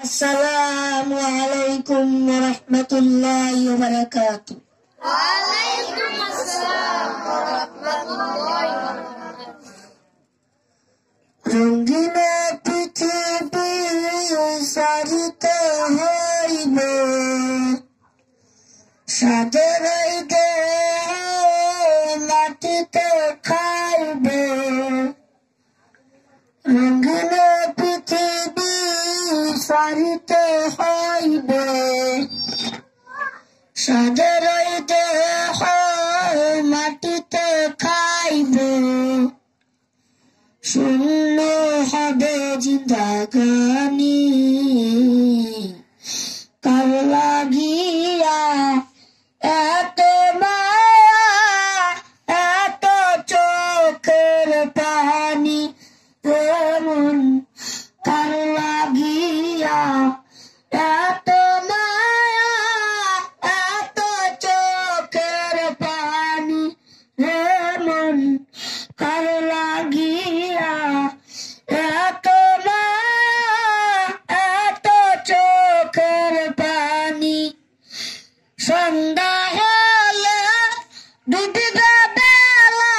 আসসালামু আলাইকুম ওয়া রাহমাতুল্লাহি ওয়া বারাকাতুহু। ওয়া আলাইকুম আসসালাম ওয়া রাহমাতুল্লাহি ওয়া বারাকাতুহু। রঙিন পৃথিবী সারিতে হইবে, সাদের দেহ মাটিতে খাইবে। রঙিন পৃথিবী সারিতে হইবে, সাদের দেহ মাটিতে খাইবে। শূন্য হবে জিন্দাগানি, কার লাগিয়া এত মায়া, এত চোখের পানি। এমন কার লাগিয়া এত মায়া, এত চোখের পানি। এমন কার লাগিয়া এত মায়া, এত চোখের পানি। সন্ধ্যা হলে ডুবিবে বেলা,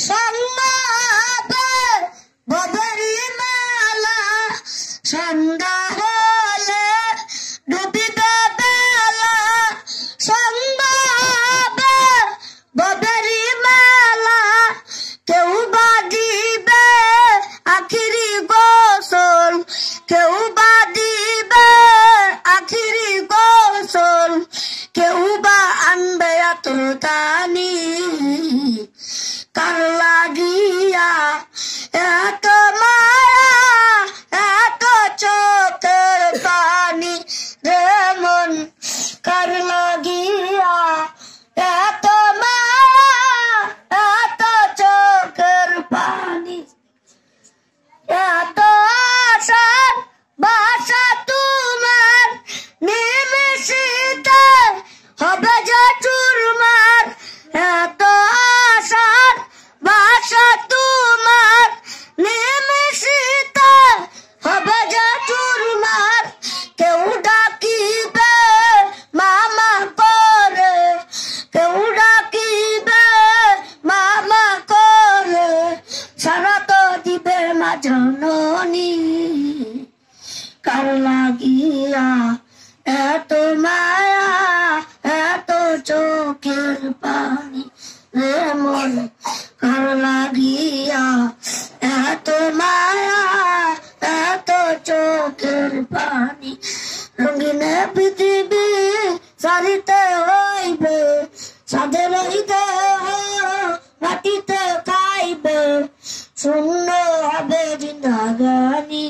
সন্ধ্যা হবে বদরি মেলা। সন্ধ্যা হলে ডুবিবে বেলা, সন্ধ্যা হবে বদরি মেলা। কেউ বা দিবে আখিরি গোসল, কেউ বা দিবে আখিরি গোসল। কেউ বা আনবে আতরদানি, কার লাগিয়া এত মায়া, এত চোখের পানি। রে মন কার লাগিয়া এত মায়া, এত চোখের পানি। এত আশার বাসা তোমার, নিমিষিতে হবে যে চুরমার। এত আশার বাসা তোমার, নিমিষিতে হবে যে চুরমার। কেউ ডাকিবে মামা করে, কেউ ডাকিবে মামা করে। সারা তো দিবে মা জননী, কার লাগিয়া এত মায়া, এত চোখের পানি। এমন কার লাগিয়া এত মায়া, এত চোখের পানি। রঙিন পৃথিবী সারিতে হইবে, সাদের দেহ মাটিতে খাইবে। শূন্য হবে জিন্দাগানি,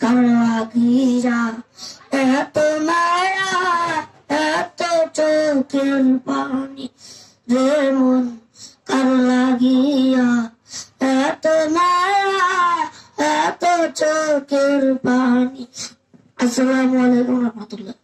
কার লাগিয়া এত মায়া, এত চোখের পানি। যেমন কার লাগিয়া এত মায়া, এত চোখের পানি। আসসালামু আলাইকুম ওয়া রাহমাতুল্লাহ।